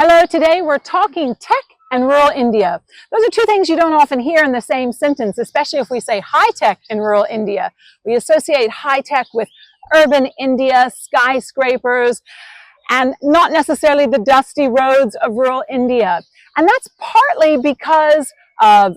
Hello, today we're talking tech and rural India. Those are two things you don't often hear in the same sentence, especially if we say high-tech in rural India. We associate high-tech with urban India, skyscrapers, and not necessarily the dusty roads of rural India. And that's partly because of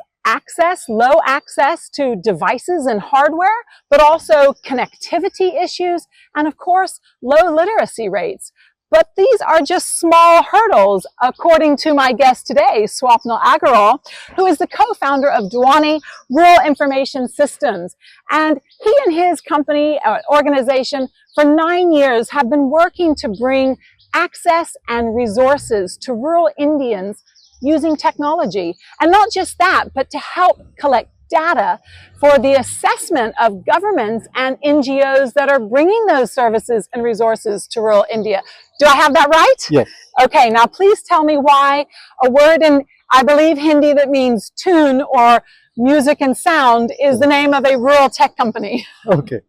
low access to devices and hardware, but also connectivity issues, and of course, low literacy rates. But these are just small hurdles, according to my guest today, Swapnil Agarwal, who is the co-founder of Dhwani Rural Information Systems. And he and his company, organization, for 9 years have been working to bring access and resources to rural Indians using technology. And not just that, but to help collect data for the assessment of governments and NGOs that are bringing those services and resources to rural India. Do I have that right? Yes. Okay, now please tell me why a word in, I believe, Hindi that means tune or music and sound is the name of a rural tech company. Okay.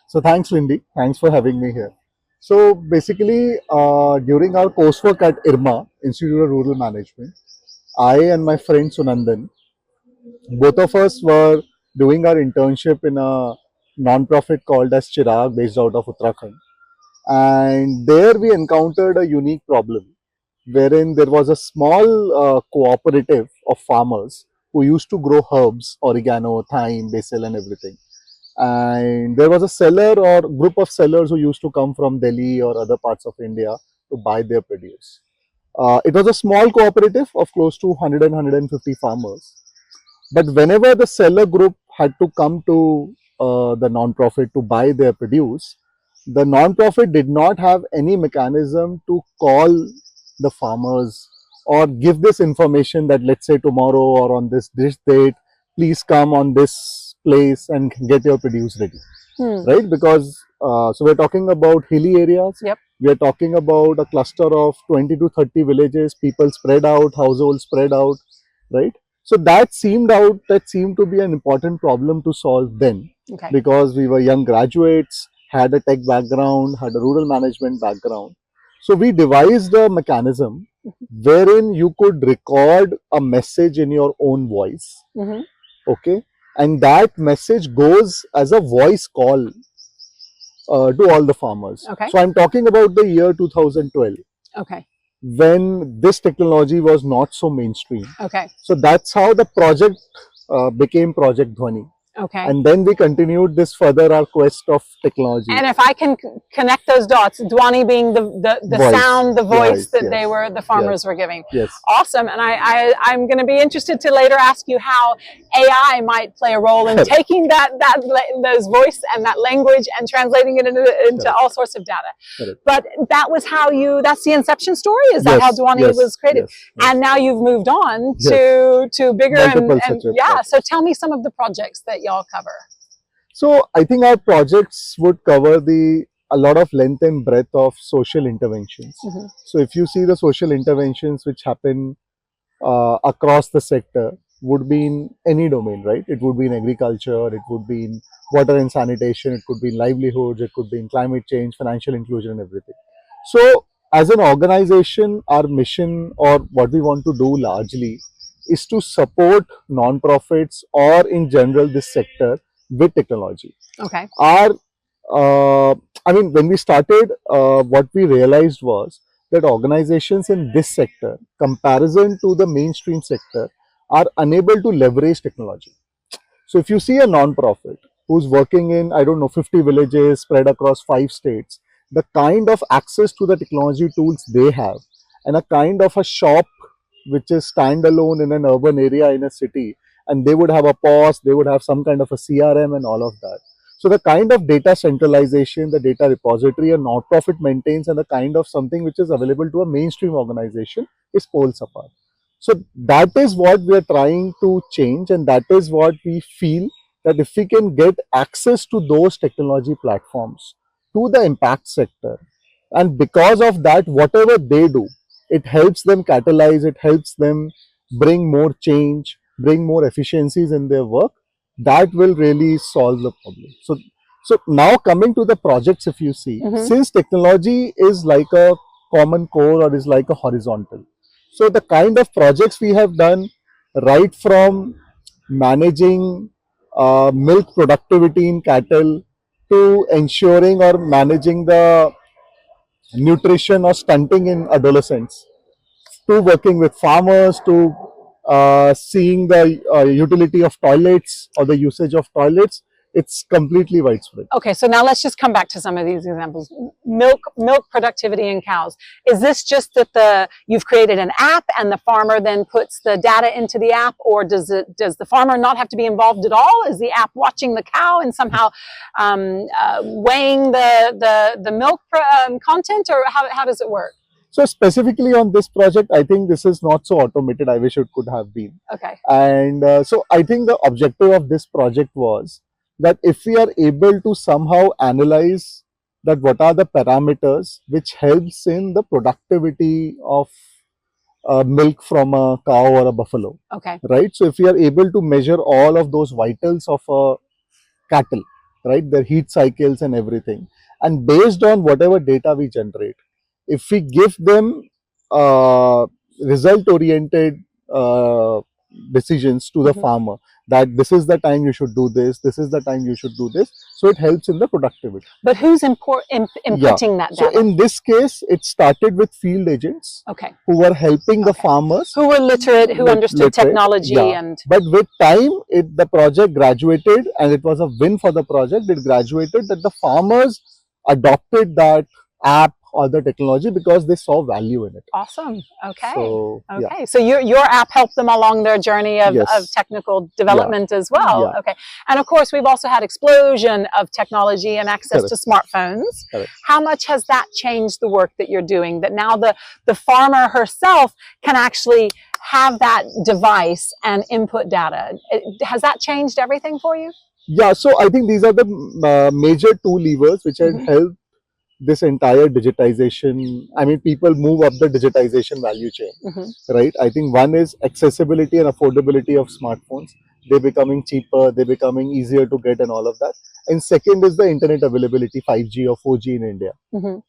So thanks, Lindy. Thanks for having me here. So basically, during our coursework at IRMA, Institute of Rural Management, I and my friend Sunandan, both of us were doing our internship in a non-profit called as Chirag, based out of Uttarakhand. And there we encountered a unique problem wherein there was a small cooperative of farmers who used to grow herbs, oregano, thyme, basil and everything. And there was a seller or group of sellers who used to come from Delhi or other parts of India to buy their produce. It was a small cooperative of close to 100 and 150 farmers. But whenever the seller group had to come to the non-profit to buy their produce, the non-profit did not have any mechanism to call the farmers or give this information that, let's say, tomorrow or on this date, please come on this place and get your produce ready. Right? Because so we're talking about hilly areas. Yep. We're talking about a cluster of 20 to 30 villages, people spread out, households spread out, right? So that seemed to be an important problem to solve then. Okay. Because we were young graduates, had a tech background, had a rural management background. So we devised a mechanism wherein you could record a message in your own voice. Okay. And that message goes as a voice call to all the farmers. Okay. So I'm talking about the year 2012. Okay. When this technology was not so mainstream. Okay. So that's how the project became Project Dhwani. Okay. And then we continued this further, our quest of technology. And if I can connect those dots, Dhwani being the Voice. sound, the voice that Yes. the farmers were giving. Yes. Awesome. And I'm going to be interested to later ask you how AI might play a role in taking those voice and that language and translating it into all sorts of data. Correct. But that's the inception story? Is that how Dhwani was created? Yes. And now you've moved on to bigger Multiple and such yeah. projects. So tell me some of the projects that y'all cover. So I think our projects would cover a lot of length and breadth of social interventions. So if you see the social interventions which happen across the sector, would be in any domain, right? It would be in agriculture, it would be in water and sanitation, it could be in livelihoods, it could be in climate change, financial inclusion and everything. So as an organization, our mission or what we want to do largely is to support non-profits or in general this sector with technology. Okay. When we started, what we realized was that organizations in this sector, comparison to the mainstream sector, are unable to leverage technology. So if you see a non-profit who's working in, 50 villages spread across 5 states, the kind of access to the technology tools they have and a kind of a shop which is standalone in an urban area in a city, and they would have a POS, they would have some kind of a CRM and all of that. So the kind of data centralization, the data repository a non-profit maintains and the kind of something which is available to a mainstream organization is poles apart. So that is what we are trying to change, and that is what we feel that if we can get access to those technology platforms to the impact sector, and because of that, whatever they do, it helps them catalyze, it helps them bring more change, bring more efficiencies in their work, that will really solve the problem. So now coming to the projects, if you see, since technology is like a common core or is like a horizontal, So the kind of projects we have done, right from managing milk productivity in cattle to ensuring or managing the nutrition or stunting in adolescents, to working with farmers, to seeing the utility of toilets or the usage of toilets, it's completely widespread. Okay, so now let's just come back to some of these examples. Milk productivity in cows. Is this just that you've created an app and the farmer then puts the data into the app, or does the farmer not have to be involved at all? Is the app watching the cow and somehow weighing the milk content, or how does it work? So specifically on this project, I think this is not so automated. I wish it could have been. Okay. And so I think the objective of this project was that if we are able to somehow analyze that what are the parameters which helps in the productivity of milk from a cow or a buffalo, Okay. right? So if we are able to measure all of those vitals of a cattle, right, their heat cycles and everything, and based on whatever data we generate, if we give them result oriented decisions to the farmer, that this is the time you should do this, this is the time you should do this, so it helps in the productivity. But who's inputting that data? So in this case, it started with field agents, okay, who were helping the farmers, who were literate, who understood technology. And but with time, the project graduated, and it was a win for the project. It graduated that the farmers adopted that app or the technology because they saw value in it. Awesome. Okay. So, okay. So your app helped them along their journey of technical development as well. Okay. And of course, we've also had explosion of technology and access to smartphones. How much has that changed the work that you're doing? That now the farmer herself can actually have that device and input data. Has that changed everything for you? Yeah. So I think these are the major two levers which have helped this entire digitization. I mean, people move up the digitization value chain, right? I think one is accessibility and affordability of smartphones. They're becoming cheaper, they're becoming easier to get and all of that. And second is the internet availability, 5G or 4G in India,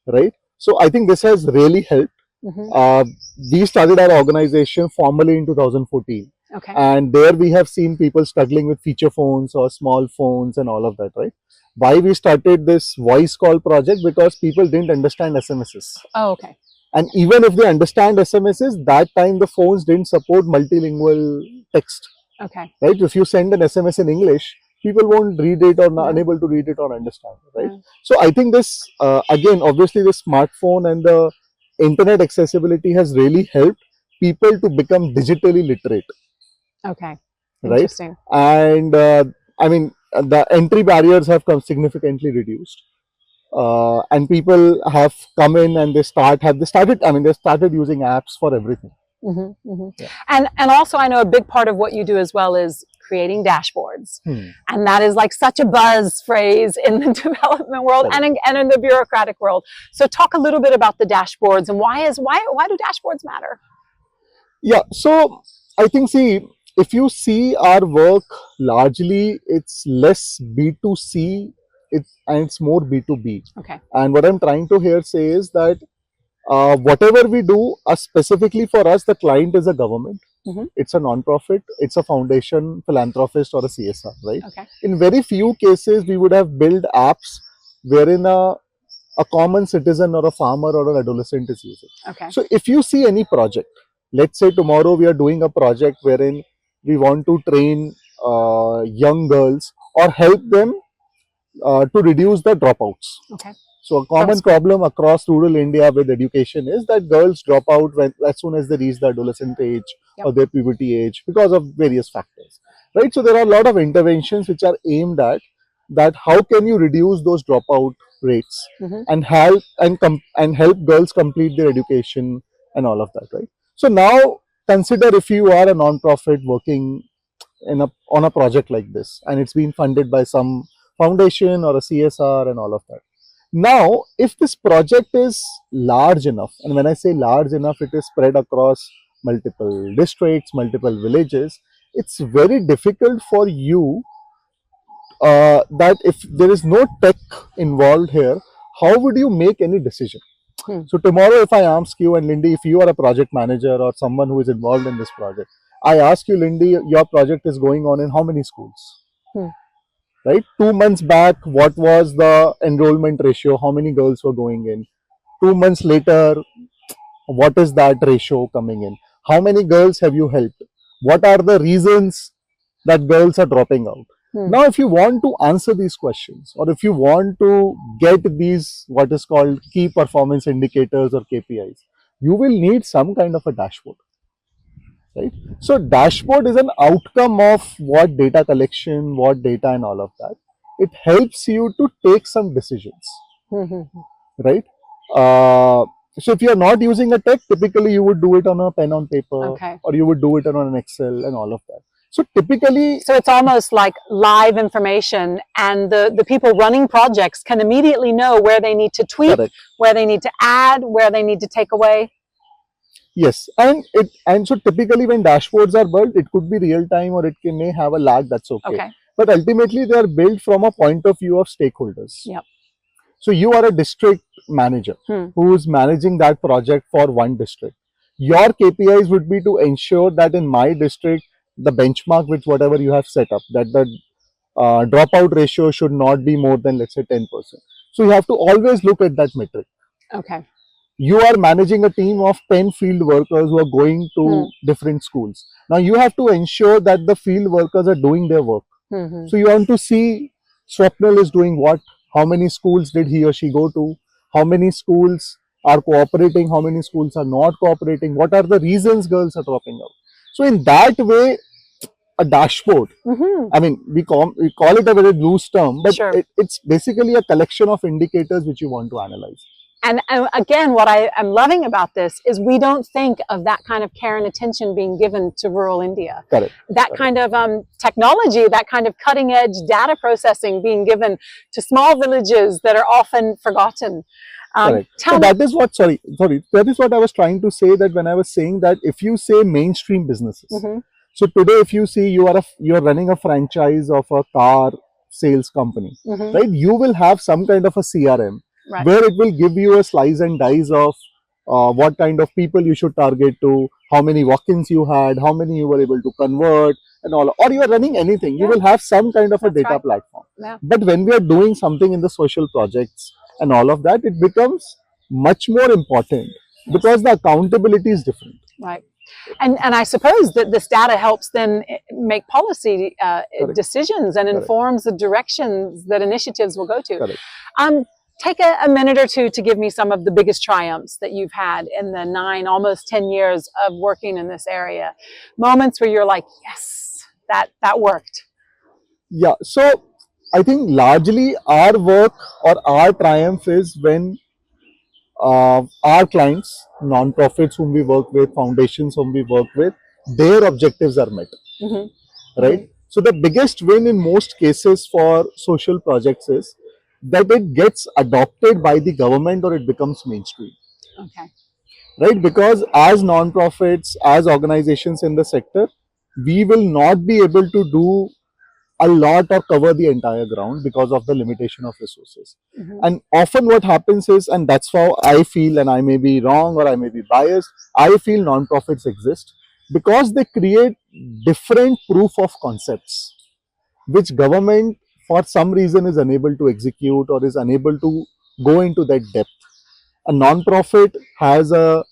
right? So I think this has really helped. We started our organization formally in 2014. Okay. And there we have seen people struggling with feature phones or small phones and all of that, right? Why we started this voice call project? Because people didn't understand SMSs. Oh, okay. And even if they understand SMSs, that time the phones didn't support multilingual text. Okay. Right? If you send an SMS in English, people won't read it or not unable to read it or understand it, right? So I think this, again, obviously the smartphone and the internet accessibility has really helped people to become digitally literate. Okay. Right? Interesting. And I mean, the entry barriers have come significantly reduced, and people have come in and they started using apps for everything. And also, I know a big part of what you do as well is creating dashboards, and that is like such a buzz phrase in the development world and in the bureaucratic world. So talk a little bit about the dashboards and why do dashboards matter? Yeah, so I think, see, if you see our work, largely it's less B2C and it's more B2B. Okay. And what I'm trying to here say is that whatever we do, specifically for us, the client is a government. It's a non-profit, it's a foundation, philanthropist or a CSR, right? Okay. In very few cases, we would have built apps wherein a common citizen or a farmer or an adolescent is using. Okay. So if you see any project, let's say tomorrow we are doing a project wherein we want to train young girls or help them to reduce the dropouts. Okay. So a common problem across rural India with education is that girls drop out as soon as they reach the adolescent age or their puberty age because of various factors, right? So there are a lot of interventions which are aimed at that. How can you reduce those dropout rates and help girls complete their education and all of that, right? So now consider if you are a non-profit working on a project like this, and it's been funded by some foundation or a CSR and all of that. Now, if this project is large enough, and when I say large enough, it is spread across multiple districts, multiple villages, it's very difficult for you that if there is no tech involved here, how would you make any decision? So tomorrow, if I ask you, and Lindy, if you are a project manager or someone who is involved in this project, I ask you, Lindy, your project is going on in how many schools? Right? 2 months back, what was the enrollment ratio? How many girls were going in? 2 months later, what is that ratio coming in? How many girls have you helped? What are the reasons that girls are dropping out? Now, if you want to answer these questions, or if you want to get these what is called key performance indicators or KPIs, you will need some kind of a dashboard, right? So dashboard is an outcome of what data collection, what data and all of that. It helps you to take some decisions, right? So if you are not using a tech, typically you would do it on a pen on paper, or you would do it on an Excel and all of that. So typically, so it's almost like live information, and the people running projects can immediately know where they need to tweak, correct, where they need to add, where they need to take away. yes, and so typically when dashboards are built, it could be real time or may have a lag. That's okay. But ultimately, they are built from a point of view of stakeholders. Yep. So you are a district manager who is managing that project for one district. Your KPIs would be to ensure that in my district, the benchmark with whatever you have set up, that the dropout ratio should not be more than, let's say, 10%. So you have to always look at that metric. Okay. You are managing a team of 10 field workers who are going to different schools. Now you have to ensure that the field workers are doing their work. So you want to see Swapnil is doing what, how many schools did he or she go to, how many schools are cooperating, how many schools are not cooperating, what are the reasons girls are dropping out. So in that way, a dashboard, I mean, we call it a very loose term, but it's basically a collection of indicators which you want to analyze. And again, what I am loving about this is we don't think of that kind of care and attention being given to rural India. Correct. That kind of technology, that kind of cutting edge data processing being given to small villages that are often forgotten. Correct. So that is what, that is what I was trying to say, that when I was saying that if you say mainstream businesses, so today if you see you are running a franchise of a car sales company, right? You will have some kind of a CRM. Right. Where it will give you a slice and dice of what kind of people you should target to, how many walk-ins you had, how many you were able to convert and all. Or you are running anything, you will have some kind of a data platform. But when we are doing something in the social projects and all of that, it becomes much more important because the accountability is different. Right. And I suppose that this data helps then make policy decisions and informs the directions that initiatives will go to. Take a minute or two to give me some of the biggest triumphs that you've had in the almost 10 years of working in this area. Moments where you're like, yes, that worked. Yeah, so I think largely our work or our triumph is when our clients, non-profits whom we work with, foundations whom we work with, their objectives are met, right? So the biggest win in most cases for social projects is that it gets adopted by the government or it becomes mainstream. Okay. Right? Because as non-profits, as organizations in the sector, we will not be able to do a lot or cover the entire ground because of the limitation of resources. And often what happens is, and that's how I feel, and I may be wrong or I may be biased, I feel non-profits exist because they create different proof of concepts, which government for some reason is unable to execute or is unable to go into that depth. A non-profit has a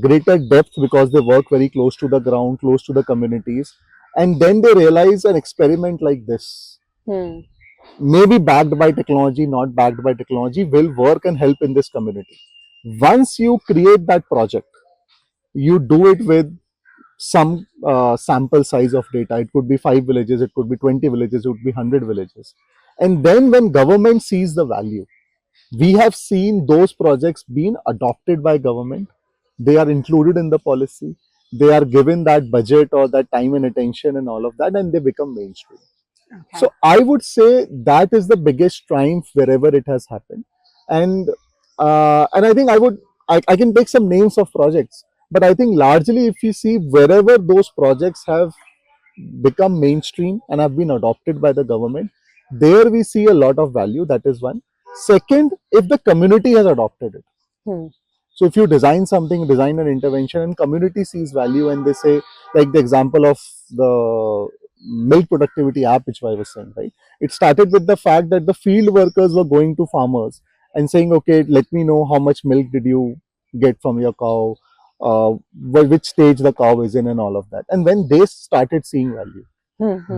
greater depth because they work very close to the ground, close to the communities, and then they realize an experiment like this, maybe backed by technology, not backed by technology, will work and help in this community. Once you create that project, you do it with some sample size of data. It could be 5 villages, it could be 20 villages, it could be 100 villages. And then when government sees the value, we have seen those projects being adopted by government. They are included in the policy. They are given that budget or that time and attention and all of that, and they become mainstream. Okay. So I would say that is the biggest triumph wherever it has happened. And I think I can take some names of projects. But I think largely if you see wherever those projects have become mainstream and have been adopted by the government, there we see a lot of value. That is one. Second, if the community has adopted it. So if you design something, design an intervention, and community sees value, and they say, like the example of the milk productivity app, which I was saying, right? It started with the fact that the field workers were going to farmers and saying, okay, let me know how much milk did you get from your cow, which stage the cow is in, and all of that. And when they started seeing value,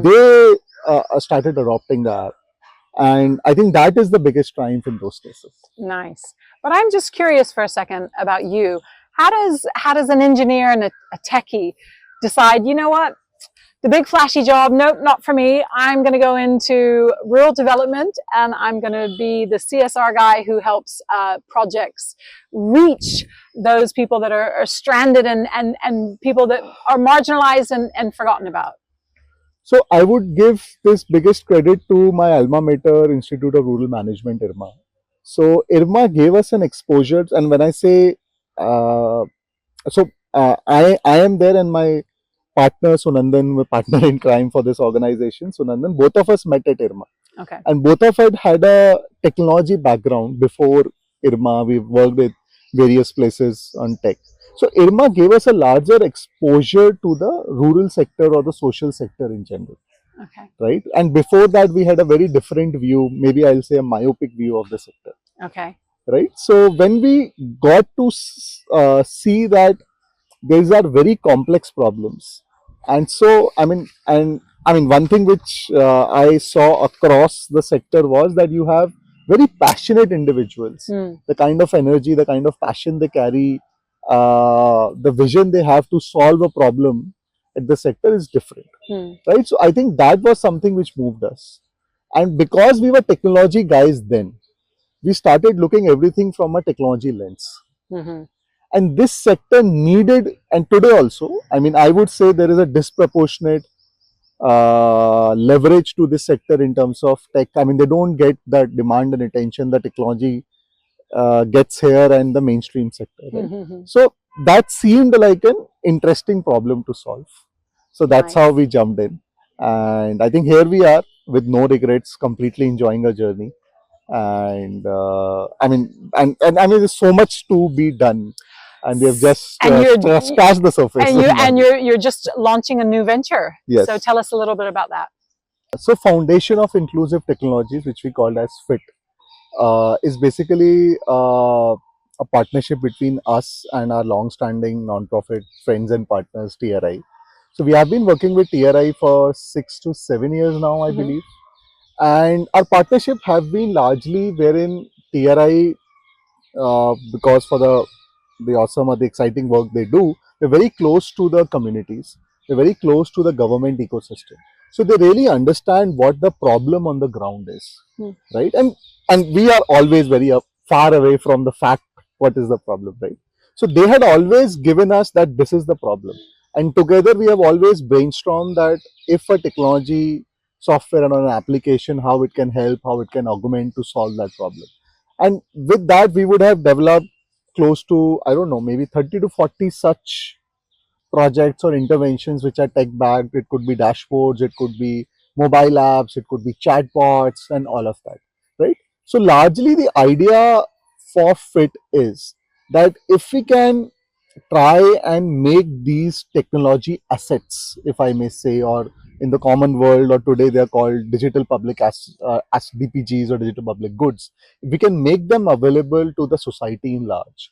they started adopting the app. And I think that is the biggest triumph in those cases. Nice. But I'm just curious for a second about you. How does an engineer and a techie decide, you know what, the big flashy job, nope, not for me. I'm going to go into rural development and I'm going to be the CSR guy who helps projects reach those people that are stranded and people that are marginalized and forgotten about. So I would give this biggest credit to my alma mater, Institute of Rural Management, IRMA. So IRMA gave us an exposure, and when I say, uh, I am there, and my partner Sunandan, my partner in crime for this organization, Sunandan, both of us met at IRMA. Okay. And both of us had a technology background before IRMA. We worked with various places on tech. So IRMA gave us a larger exposure to the rural sector or the social sector in general. Okay. Right? And before that, we had a very different view, maybe I'll say a myopic view of the sector. Okay. Right? So when we got to see that these are very complex problems, and so one thing which I saw across the sector was that you have very passionate individuals. The kind of energy, the kind of passion they carry, the vision they have to solve a problem at the sector is different. Right? So I think that was something which moved us. And because we were technology guys then, we started looking everything from a technology lens. And this sector needed, and today also, I would say there is a disproportionate leverage to this sector in terms of tech. They don't get the demand and attention the technology gets here and the mainstream sector. Right? So that seemed like an interesting problem to solve. So that's how we jumped in. And I think here we are with no regrets, completely enjoying our journey. And there's so much to be done. And we have just scratched the surface. And you're just launching a new venture. Yes. So tell us a little bit about that. So Foundation of Inclusive Technologies, which we called as FIT, is basically a partnership between us and our long-standing non-profit friends and partners, TRI. So we have been working with TRI for 6 to 7 years now, I believe. And our partnership have been largely wherein TRI, because for the awesome or the exciting work they do, they're very close to the communities. They're very close to the government ecosystem. So they really understand what the problem on the ground is, right? And we are always very far away from the fact what is the problem, right? So they had always given us that this is the problem. And together we have always brainstormed that if a technology, software and an application, how it can help, how it can augment to solve that problem. And with that, we would have developed close to, I don't know, maybe 30 to 40 such projects or interventions which are tech backed. It could be dashboards, it could be mobile apps, it could be chatbots and all of that, right? So largely the idea for FIT is that if we can try and make these technology assets, if I may say, or in the common world, or today they are called digital public as DPGs or digital public goods, if we can make them available to the society in large,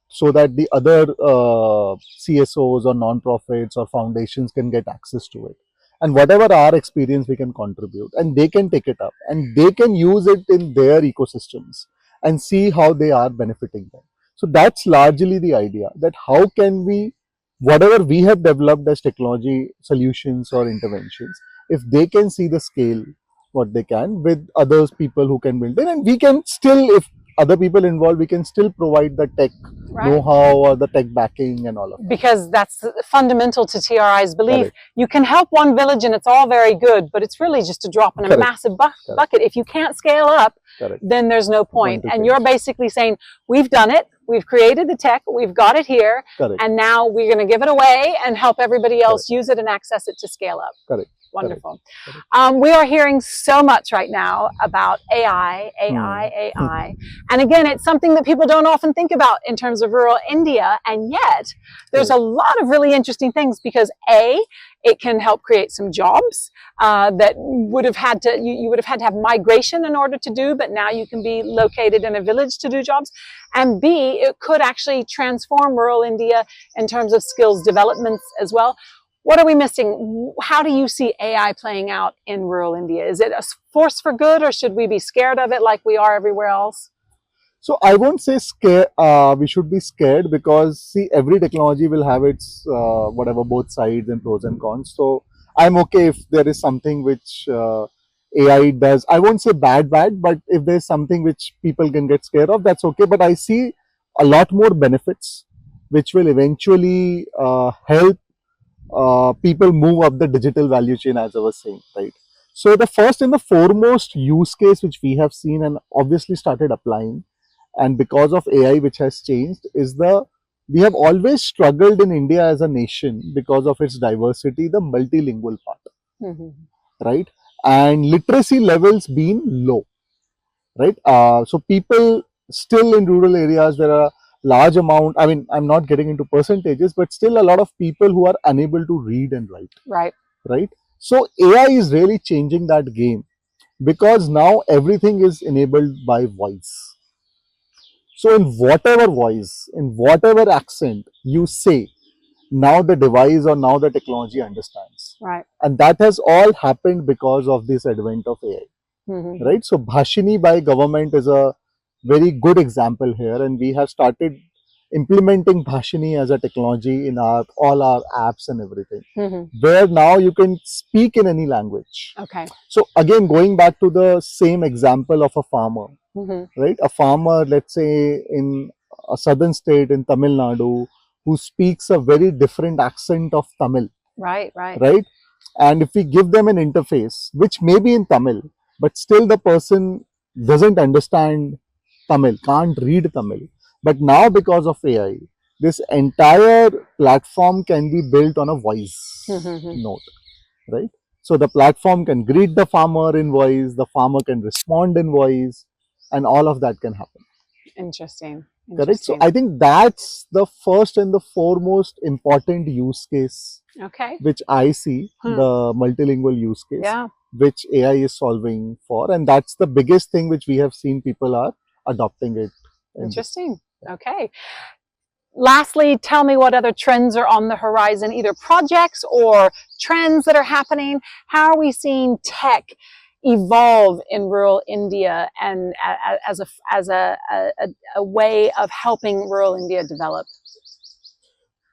so that the other CSOs or non-profits or foundations can get access to it. And whatever our experience we can contribute, and they can take it up and they can use it in their ecosystems and see how they are benefiting them. So that's largely the idea, that how can we, whatever we have developed as technology solutions or interventions, if they can see the scale, what they can with others people who can build it, and we can still, if other people involved, we can still provide the tech know-how or the tech backing and all of that. Because that's fundamental to TRI's belief. Correct. You can help one village and it's all very good, but it's really just a drop in a massive bucket. If you can't scale up, then there's no point. And you're basically saying, we've done it, we've created the tech, we've got it here, and now we're going to give it away and help everybody else use it and access it to scale up. Correct. Wonderful. Correct. We are hearing so much right now about AI, AI. And again, it's something that people don't often think about in terms of rural India. And yet there's a lot of really interesting things because it can help create some jobs that would have had to, you would have had to have migration in order to do, but now you can be located in a village to do jobs. And B, it could actually transform rural India in terms of skills developments as well. What are we missing? How do you see AI playing out in rural India? Is it a force for good or should we be scared of it like we are everywhere else? So I won't say scare. We should be scared because see, every technology will have its whatever both sides and pros and cons. So I'm okay if there is something which AI does. I won't say bad, but if there's something which people can get scared of, that's okay. But I see a lot more benefits which will eventually help people move up the digital value chain, as I was saying, right? So the first and the foremost use case which we have seen and obviously started applying, and because of AI which has changed, is we have always struggled in India as a nation because of its diversity, the multilingual part, right? And literacy levels being low, right? So people still in rural areas, there are large amount, I mean, I'm not getting into percentages, but still a lot of people who are unable to read and write, right? So AI is really changing that game because now everything is enabled by voice. So in whatever voice, in whatever accent you say, now the device or now the technology understands. Right. And that has all happened because of this advent of AI. Right? So Bhashini by government is a very good example here, and we have started implementing Bhashini as a technology in all our apps and everything, where now you can speak in any language. Okay. So again, going back to the same example of a farmer, right? A farmer, let's say in a southern state in Tamil Nadu, who speaks a very different accent of Tamil. Right. And if we give them an interface, which may be in Tamil, but still the person doesn't understand Tamil, can't read Tamil. But now because of AI, this entire platform can be built on a voice note, right? So the platform can greet the farmer in voice, the farmer can respond in voice, and all of that can happen. Interesting. Correct. So I think that's the first and the foremost important use case, which I see, the multilingual use case, which AI is solving for, and that's the biggest thing which we have seen people are adopting it. Interesting. Okay. Lastly, tell me what other trends are on the horizon, either projects or trends that are happening. How are we seeing tech evolve in rural India and as a way of helping rural India develop?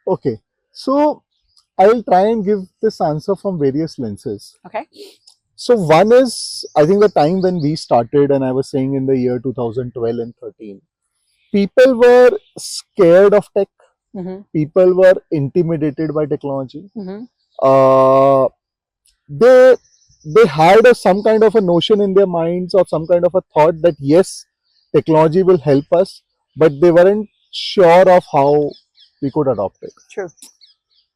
Okay, so I will try and give this answer from various lenses. Okay. So one is, I think the time when we started, and I was saying in the year 2012 and 13, people were scared of tech. People were intimidated by technology. They had some kind of a notion in their minds or some kind of a thought that yes, technology will help us, but they weren't sure of how we could adopt it. True.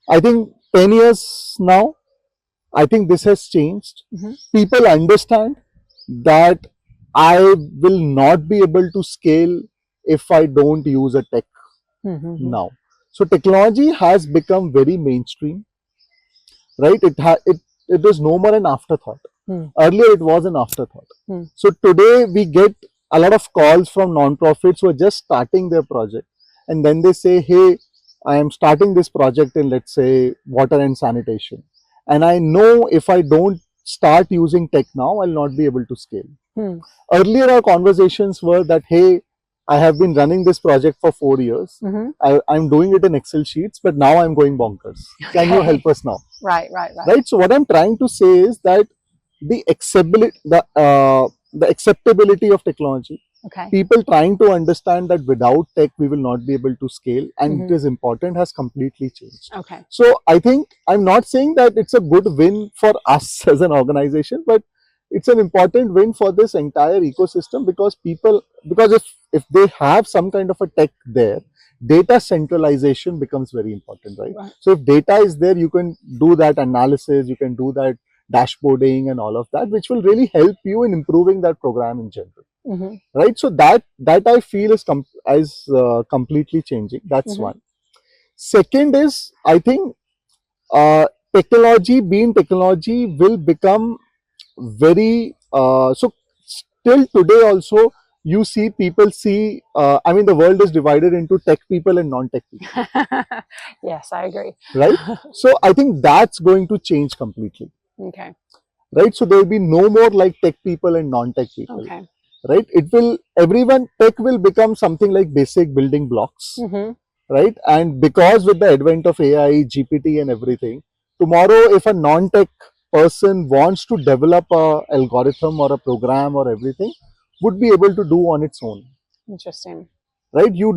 I think 10 years now, I think this has changed. People understand that I will not be able to scale if I don't use a tech now. So technology has become very mainstream, right? It is no more an afterthought. Earlier it was an afterthought. So today we get a lot of calls from non-profits who are just starting their project, and then they say, hey, I am starting this project in, let's say, water and sanitation, and I know if I don't start using tech now, I'll not be able to scale. Earlier our conversations were that, hey, I have been running this project for 4 years. I'm doing it in Excel sheets, but now I'm going bonkers. Can you help us now? Right. So what I'm trying to say is that the acceptability of technology, people trying to understand that without tech we will not be able to scale, and it is important, has completely changed. So I think I'm not saying that it's a good win for us as an organization, but it's an important win for this entire ecosystem, because if they have some kind of a tech there, data centralization becomes very important, right? So if data is there, you can do that analysis, you can do that dashboarding and all of that, which will really help you in improving that program in general. Mhm. Right, so that I feel is completely changing. That's Mhm. one. Second is, I think technology will become very so still today also you see people see I mean the world is divided into tech people and non-tech people, Yes, I agree. right? So I think that's going to change completely, Okay. right? So there will be no more like tech people and non-tech people. Okay. Right, it will, everyone, tech will become something like basic building blocks, Mhm. right? And because with the advent of AI, GPT and everything, tomorrow if a non-tech person wants to develop a algorithm or a program or everything, would be able to do on its own, Interesting. right? You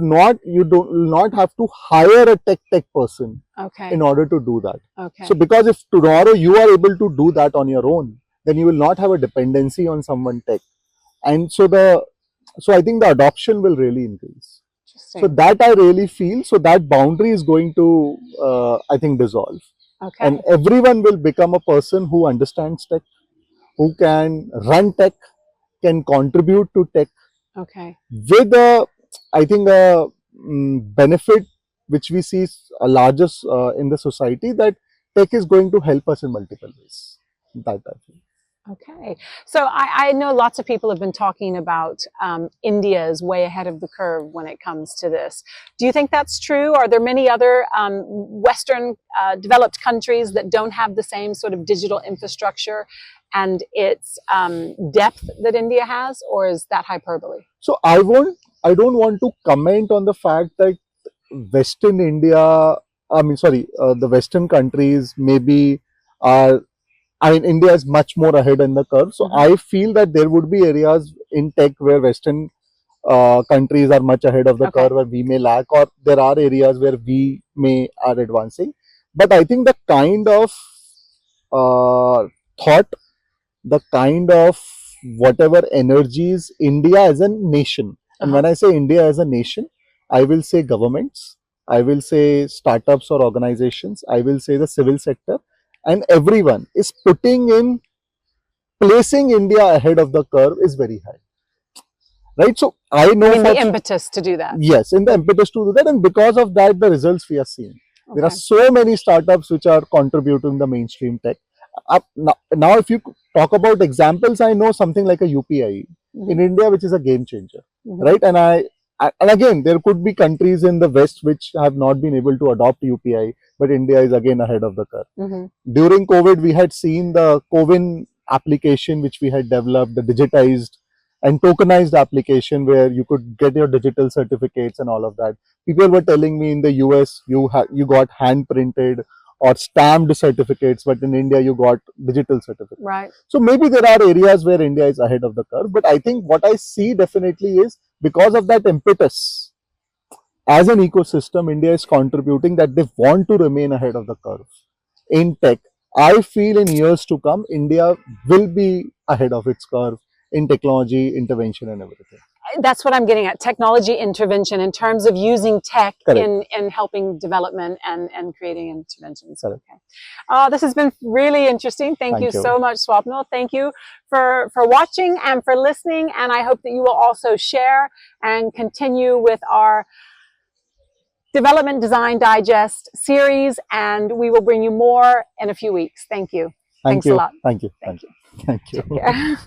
don't not have to hire a tech person Okay. in order to do that. Okay. So because if tomorrow you are able to do that on your own, then you will not have a dependency on someone tech. And so I think the adoption will really increase. So Interesting. that I really feel, so that boundary is going to I think dissolve, Okay. and everyone will become a person who understands tech, who can run tech, can contribute to tech, Okay. with a, I think a benefit which we see a largest in the society, that tech is going to help us in multiple ways. That I feel. Okay. So I know lots of people have been talking about India is way ahead of the curve when it comes to this. Do you think that's true? Are there many other Western developed countries that don't have the same sort of digital infrastructure and its depth that India has, or is that hyperbole? So I don't want to comment on the fact that Western India, I mean, sorry, the Western countries maybe are, I mean, India is much more ahead in the curve. So I feel that there would be areas in tech where Western countries are much ahead of the Okay. curve, where we may lack, or there are areas where we may are advancing. But I think the kind of thought, the kind of whatever energies India as a nation, and when I say India as a nation, I will say governments, I will say startups or organizations, I will say the civil sector, and everyone is putting in, placing India ahead of the curve is very high. Right. So I I know mean, for the impetus to do that. yes, in the impetus to do that, and because of that, the results we are seeing. There are Okay. so many startups which are contributing the mainstream tech. Now, if you talk about examples, I know something like a UPI in India, which is a game changer, right? And and again, there could be countries in the West which have not been able to adopt UPI, but India is again ahead of the curve. During COVID, we had seen the CoWIN application which we had developed, the digitized and tokenized application where you could get your digital certificates and all of that. People were telling me in the US you got hand printed or stamped certificates, but in India you got digital certificates. Right. So maybe there are areas where India is ahead of the curve, but I think what I see definitely is because of that impetus as an ecosystem, India is contributing, that they want to remain ahead of the curve in tech. I feel in years to come, India will be ahead of its curve in technology, intervention, and everything. That's what I'm getting at, technology intervention in terms of using tech Correct. in helping development and creating interventions. Correct. Okay. This has been really interesting. Thank you so much, Swapnil. Thank you for watching and for listening. And I hope that you will also share and continue with our Development Design Digest series, and we will bring you more in a few weeks. Thank you. Thanks a lot. Thank you. Thank you. Thank you. Take care.